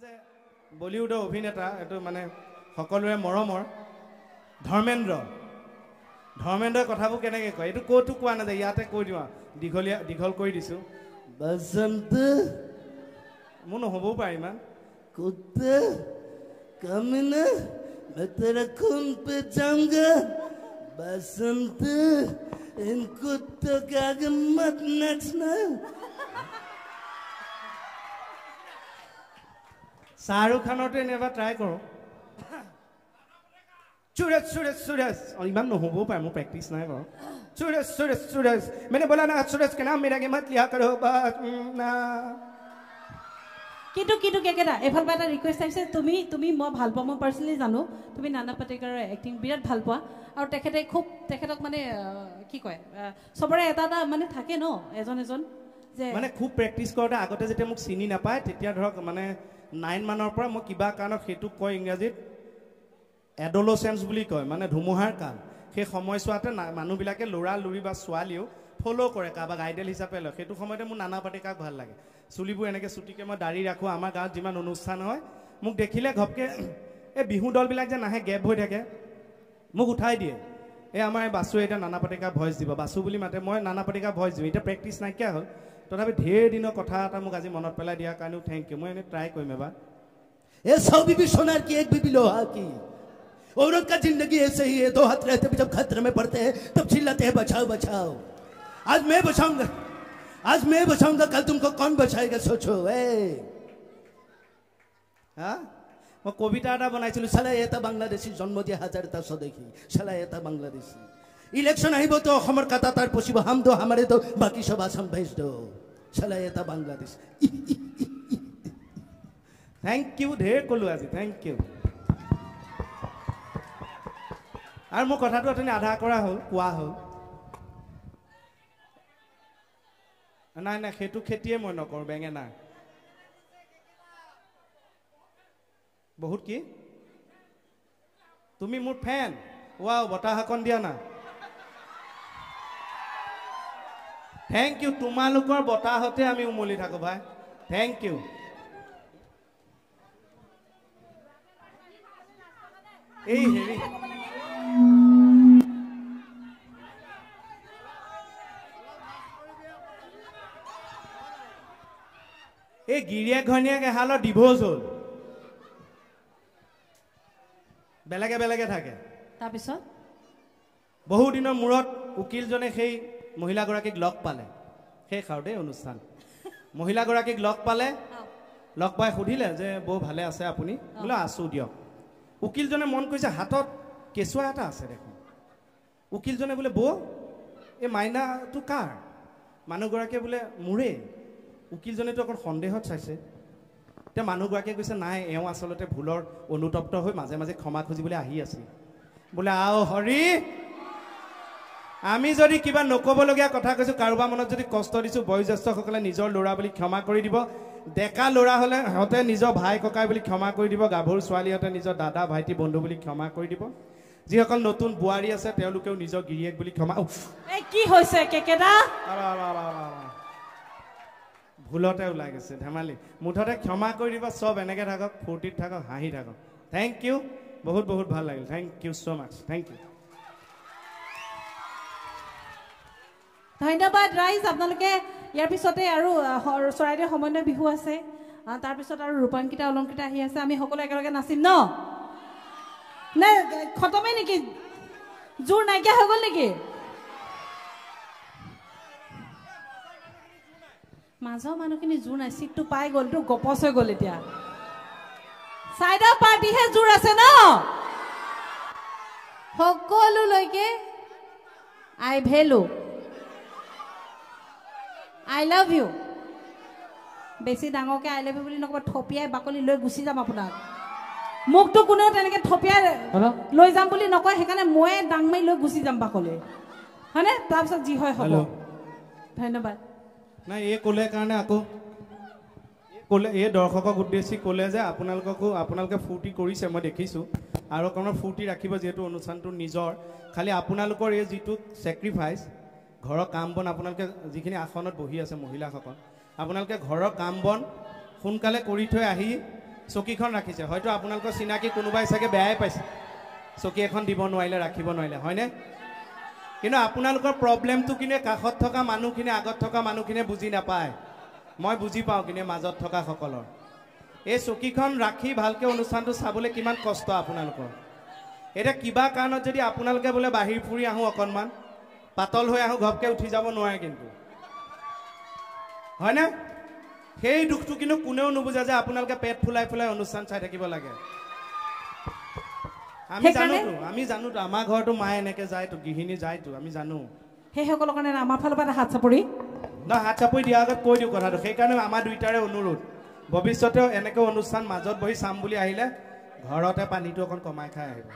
যে বলিউডৰ অভিনেতা এটো মানে সকলোৰে মৰমৰ ধৰ্মেন্দ্ৰ কথাবোৰ কেনেকৈ কয় এটো কোটো কোৱা না যায় ইয়াতে কৈ দিও দীঘল কৰি দিছো বসন্ত মন নহবও পাৰে ইমান কুত্তে কমনা मैं तेरा खून पे जाऊंगा बसंत इन कुत्तों के आगे मत नाचना शाहरुख खानोटे नेवा ट्राई करो सूरज और इमान न हो पाए मु प्रैक्टिस ना करो सूरज मैंने बोला ना सूरज के नाम मेरा के मत लिया करो बस ना किटु केकेटा एफाल बाटा रिक्वेस्ट आइছে তুমি মই ভাল পাও মই পার্সোনালি জানো তুমি নানা পাটেকাৰৰ এক্টিং বিৰাট ভাল পোৱা আৰু তেখেতে খুব তেখেতক মানে কি কয় সবৰে এটা মানে থাকে ন এজন যে মানে খুব প্ৰেক্টিস কৰোতে আগতে যেতে মোক চিনি নাপায় তেতিয়া ধৰক মানে 9 মানৰ পৰা মই কিবা কাৰণত হেতু কয় ইংৰাজীত এডোলেসেন্স বুলি কয় মানে ধুমুহাৰ কাল সেই সময়ছোৱাতে মানুহবিলাকে লৰা লৰি বা ছোৱালীও ফলো কৰে কাবাক আইডল হিচাপে লয় হেতু সময়তে মোৰ নানা পাটেকাক ভাল লাগে চুলিবোৰ এনেকে ছুটিকে মই দাড়ি ৰাখো আমাৰ গাঁৱত যিমান অনুষ্ঠান হয় মোক দেখিলে ঘপকে এই বিহু দলবিলাক যে নাহে গেপ হৈ থাকে মোক উঠাই দিয়ে এই আমাৰ বাসু এটা নানা পাটেকা ভয়েস দিব বাসু বুলি মাতে মই নানা পাটেকা ভয়েস দিম এটা প্ৰেক্টিস নাই কিয়া হ'ল তথাপি ঢেৰ দিনৰ কথা এটা মোক আজি মনত পেলাই দিয়া কাৰণেও থ্যাংক ইউ মই এনে ট্ৰাই কৰিম এবাৰ ए सौ बीबी सोनार की एक बीबी लोहा की औरत का जिंदगी ऐसे ही है दो हाथ रहते जब खतरे में पड़ते हैं तब चिल्लाते हैं बचाओ बचाओ आज मैं बचाऊंगा कल तुमको कौन बचाएगा सोचो মই কবিতা এটা বনাইছিলো শালা এটা বাংলাদেশী জন্ম দিয়া হাজারটা স্বদেশী শালা এটা বাংলাদেশী ইলেকশন আহিব তো অসমৰ কাটা তাৰ পচিব হাম দো আমাৰে দো বাকি সব আসাম ভেজ দো শালা এটা বাংলাদেশ থ্যাংক ইউ ঢেৰ কলো আজি থ্যাংক ইউ আৰু মোৰ কথাটো আপুনি আধা কৰা হ'ল কোৱা হ'ল নাই সেইটো খেতিয়ে মই নকৰো বেঙেনা বহুত কি তুমি মোৰ ফেন ওয়াও বতাহকন দিয়া না থ্যাংক ইউ তোমালোকৰ বতাহতে আমি উমলি থাকো ভাই থ্যাংক ইউ এই হেৰি এই গিৰিয়া ঘনীয়াকে হালৰ ডিভোৰ্স হ'ল বেলেগে থাকে তাৰপিছত বহু দিনৰ মূৰত উকিলজনে সেই মহিলাগৰাকীক লগ পালে সেই খাওঁতে অনুষ্ঠান মহিলাগৰাকীক লগ পালে লগ পাই সুধিলে যে বৌ ভালে আছে আপুনি বোলে আছো দিয়ক উকিলজনে মন কৰিছে হাতত কেঁচুৱা এটা আছে দেখোন উকিলজনে বোলে বৌ এই মাইনাটো কাৰ মানুহগৰাকীয়ে বোলে মোৰে উকিলজনেতো অকণ সন্দেহত চাইছে এতিয়া মানুহগৰাকীয়ে কৈছে নাই এওঁ আচলতে ভুলৰ অনুতপ্ত হৈ মাজে মাজে ক্ষমা খুজিবলৈ আহি আছে বোলে আও হৰি আমি যদি কিবা নকবলগীয়া কথা কৈছো কাৰোবাৰ মনত যদি কষ্ট দিছো বয়োজ্যেষ্ঠসকলে নিজৰ ল'ৰা বুলি ক্ষমা কৰি দিব ডেকা ল'ৰা হ'লে সিহঁতে নিজৰ ভাই ককাই বুলি ক্ষমা কৰি দিব গাভৰু ছোৱালীহঁতে নিজৰ দাদা ভাইটি বন্ধু বুলি ক্ষমা কৰি দিব যিসকল নতুন বোৱাৰী আছে তেওঁলোকেও নিজৰ গিৰিয়েক বুলি ক্ষমা এই কি হৈছে কেকেটা ভুলতে ওলাই গৈছে ধেমালি মুঠতে ক্ষমা কৰি দিব সব এনেকে থাকক ফূৰ্তিত থাকক হাঁহি থাকক থ্যাংক ইউ বহুত ভাল লাগিল থ্যাংক ইউ সো মাচ থ্যাংক ইউ ধন্যবাদ ৰাইজ আপোনালোকে ইয়াৰ পিছতে আৰু চৰাইদেউ সমন্বয় বিহু আছে তাৰ পিছত আৰু ৰূপাঙ্কিতা অলংকৃতা আহি আছে আমি সকলো একেলগে নাচিম ন নে খতমে নেকি জোৰ নাইকিয়া হৈ গ'ল নেকি মাজৰ মানুহখিনি জোৰ নাই সিটটো পাই গ'লটো গপচ হৈ গ'ল এতিয়া চাইডৰ পাৰ্টিহে জোৰ আছে ন সকলোলৈকে আই ভেলু I love you. বেছি ডাঙৰকে আই লাভ ইউ বুলি নকবা থপিয়াই বাকলি লৈ গুচি যাম আপোনাক মুখটো কোনেও তেনেকে থপিয়াই লৈ যাম বুলি নকয় সেইকাৰণে মই ডাং মাৰি লৈ গুচি যাম বাকলি হয়নে তাৰপিছত যি হয় হ'ব ধন্যবাদ নাই এই ক'লে কাৰণে আকৌ ক'লে এই দৰ্শকক উদ্দেশ্যি ক'লে যে আপোনালোকে ফূৰ্তি কৰিছে মই দেখিছোঁ আৰু অকণমান ফূৰ্তি ৰাখিব যিহেতু অনুষ্ঠানটো নিজৰ খালি আপোনালোকৰ এই যিটো ছেক্ৰিফাইচ ঘৰৰ কাম বন আপোনালোকে যিখিনি আসনত বহি আছে মহিলাসকল আপোনালোকে ঘৰৰ কাম বন সোনকালে কৰি থৈ আহি চকীখন ৰাখিছে হয়তো আপোনালোকৰ চিনাকি কোনোবাই চাগে বেয়াই পাইছে চকী এখন দিব নোৱাৰিলে ৰাখিব নোৱাৰিলে হয়নে কিন্তু আপোনালোকৰ প্ৰব্লেমটো কিনে কাষত থকা মানুহখিনি আগত থকা মানুহখিনিয়ে বুজি নাপায় মই বুজি পাওঁ কিনে মাজত থকা সকলৰ এই চকীখন ৰাখি ভালকে অনুষ্ঠানটো চাবলৈ কিমান কষ্ট আপোনালোকৰ এটা কিবা কাৰণত যদি আপোনালোকে বোলে বাহিৰ ফুৰি আহো অকনমান পাতল হৈ আহো ঘপকে উঠি যাব নোৱাৰে কিন্তু হয়নে সেই দুখটো কিন্তু কোনেও নুবুজা যে আপোনালোকে পেট ফুলাই ফুলাই অনুষ্ঠান চাই থাকিব লাগে আমি জানোতো আমাৰ ঘৰটো মায়ে এনেকে যায়তো গৃহিণী যায়তো আমি জানো সেইসকলৰ কাৰণে আমাৰ ফালৰ পৰা হাত চাপৰি হাত চাপৰি দিয়াৰ আগত কৈ দিওঁ কথাটো সেইকাৰণে আমাৰ দুইটাৰে অনুৰোধ ভৱিষ্যতেও এনেকৈ অনুষ্ঠান মাজত বহি চাম বুলি আহিলে ঘৰতে পানীটো অকণ কমাই খাই আহিব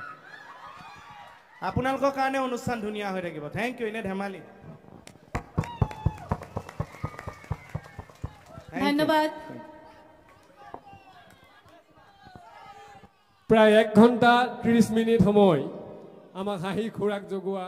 আপোনালোকৰ কাৰণে অনুষ্ঠান ধুনীয়া হৈ থাকিব থেংক ইউ এনে ধেমালি ধন্যবাদ প্ৰায় 1 ঘণ্টা 30 মিনিট সময় আমাক হাঁহি খোৰাক যোগোৱা